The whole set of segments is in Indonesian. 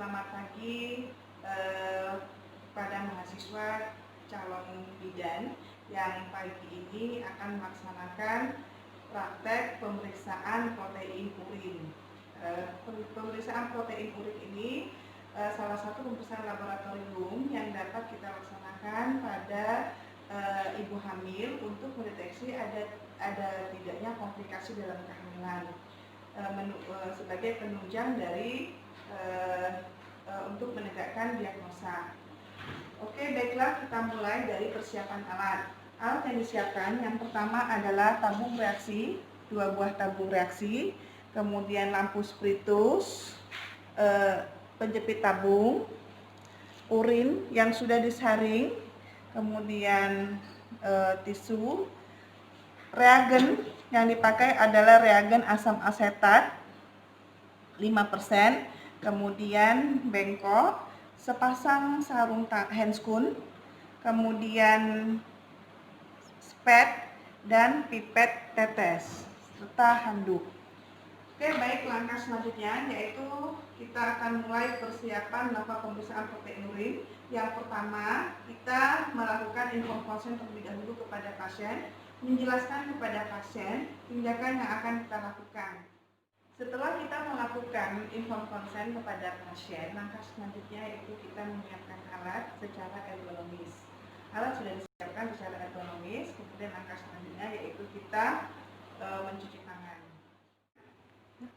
selamat pagi pada mahasiswa calon bidan yang pagi ini akan melaksanakan praktek pemeriksaan protein urin. Pemeriksaan protein urin ini salah satu pemeriksaan laboratorium yang dapat kita laksanakan pada ibu hamil untuk mendeteksi ada tidaknya komplikasi dalam kehamilan sebagai penunjang dari untuk menegakkan diagnosa. Oke, baiklah, kita mulai dari persiapan alat. Alat yang disiapkan yang pertama adalah tabung reaksi, 2 buah tabung reaksi, kemudian lampu spiritus, penjepit tabung, urin yang sudah disaring, kemudian tisu. Reagen yang dipakai adalah reagen asam asetat 5%, kemudian bengkok, sepasang sarung handscoon, kemudian spet dan pipet tetes serta handuk. Oke, baik, langkah selanjutnya yaitu kita akan mulai persiapan melakukan pemeriksaan protein urin. Yang pertama, kita melakukan inform consent terlebih dahulu kepada pasien, menjelaskan kepada pasien tindakan yang akan kita lakukan. Setelah kita melakukan inform consent kepada pasien, langkah selanjutnya yaitu kita menyiapkan alat secara ergonomis. Alat sudah disiapkan secara ergonomis, kemudian langkah selanjutnya yaitu kita mencuci tangan.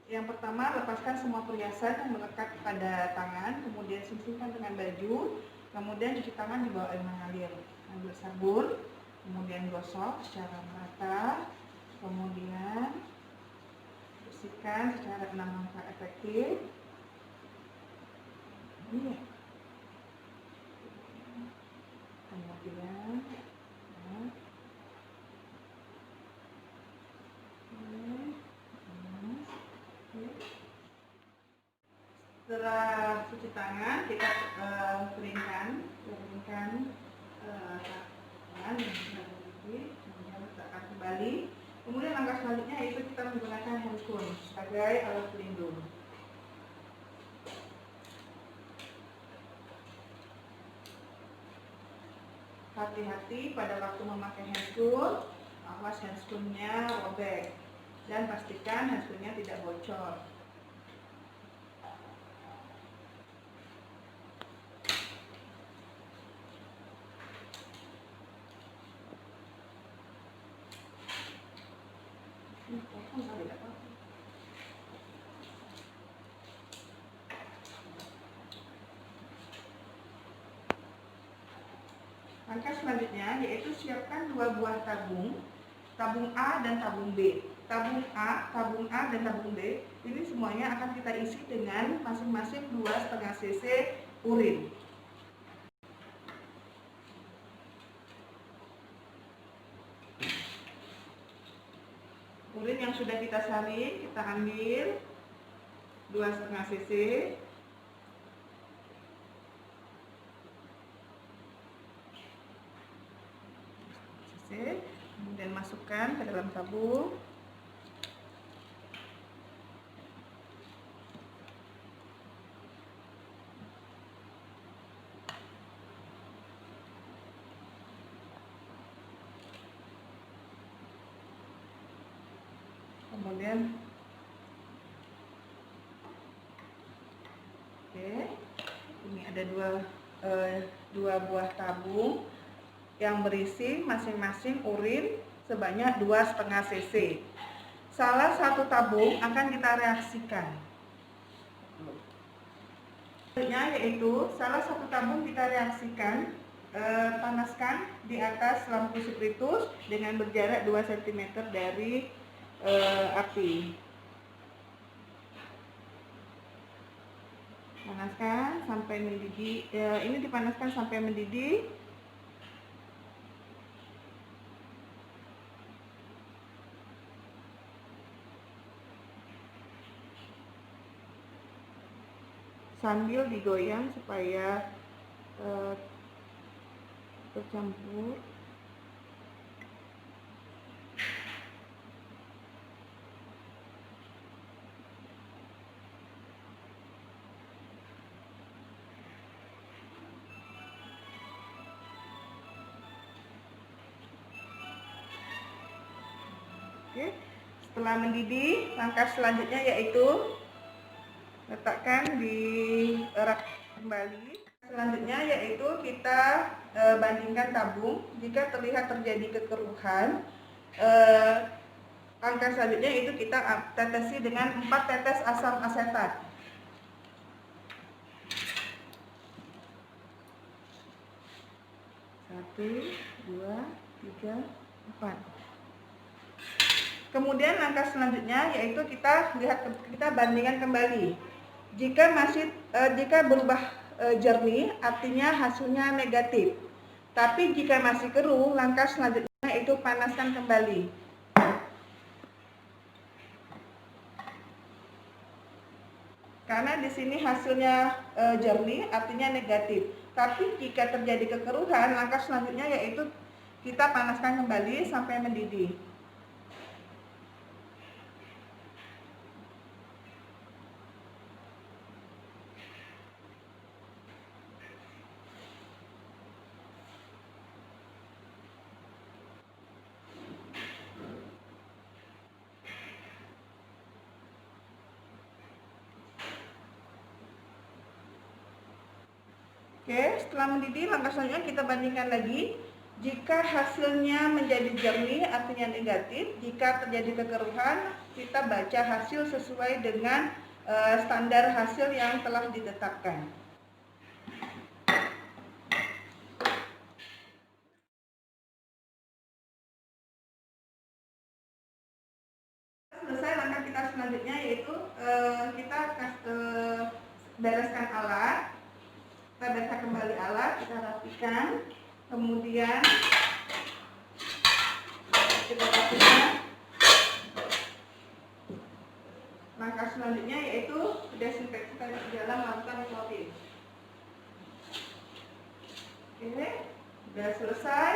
Yang pertama, lepaskan semua perhiasan yang melekat pada tangan, kemudian sisihkan dengan baju, kemudian cuci tangan di bawah air mengalir. Ambil sabun, kemudian gosok secara merata, kemudian bersihkan secara 6 langkah efektif. Kemudian setelah cuci tangan, kita keringkan tangan, kemudian letakkan kembali. Kemudian langkah selanjutnya yaitu kita menggunakan handscoon sebagai alat pelindung. Hati-hati pada waktu memakai handscoon, awas handscoonnya robek dan pastikan handscoonnya tidak bocor. Langkah selanjutnya yaitu siapkan 2 buah tabung A dan tabung B. Tabung A dan tabung B ini semuanya akan kita isi dengan masing-masing 2,5 cc urin. Urin yang sudah kita saring, kita ambil 2,5 cc. Kemudian masukkan ke dalam tabung. Kemudian ini ada dua buah tabung yang berisi masing-masing urin sebanyak 2,5 cc. Salah satu tabung akan kita reaksikan, yaitu salah satu tabung kita reaksikan, panaskan di atas lampu spiritus dengan berjarak 2 cm dari api. Panaskan sampai mendidih. Ini dipanaskan sampai mendidih. Sambil digoyang supaya tercampur. Oke. Setelah mendidih, langkah selanjutnya yaitu letakkan di rak kembali. Selanjutnya yaitu kita bandingkan tabung. Jika terlihat terjadi kekeruhan, langkah selanjutnya itu kita tetesi dengan 4 tetes asam asetat. 1, 2, 3, 4. Kemudian langkah selanjutnya yaitu kita bandingkan kembali. Jika berubah jernih, artinya hasilnya negatif. Tapi jika masih keruh, langkah selanjutnya itu panaskan kembali. Karena di sini hasilnya jernih, artinya negatif. Tapi jika terjadi kekeruhan, langkah selanjutnya yaitu kita panaskan kembali sampai mendidih. Oke, setelah mendidih, langkah selanjutnya kita bandingkan lagi. Jika hasilnya menjadi jernih, artinya negatif. Jika terjadi kekeruhan, kita baca hasil sesuai dengan standar hasil yang telah ditetapkan. Selesai, langkah kita selanjutnya yaitu kita bereskan alat. Kita bereskan kembali alat, kita rapikan, kemudian kita rapikan. Langkah selanjutnya yaitu desinfeksi di dalam melakukan clothing. Oke, sudah selesai.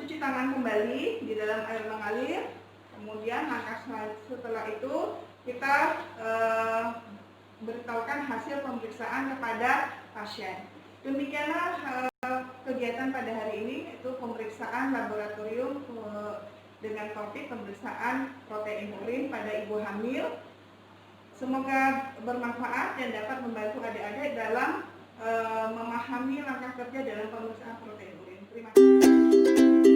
Cuci tangan kembali di dalam air mengalir. Kemudian langkah setelah itu kita beritahukan hasil pemeriksaan kepada pasien. Demikianlah kegiatan pada hari ini, itu pemeriksaan laboratorium dengan topik pemeriksaan protein urin pada ibu hamil. Semoga bermanfaat dan dapat membantu adik-adik dalam memahami langkah kerja dalam pemeriksaan protein urin. Terima kasih.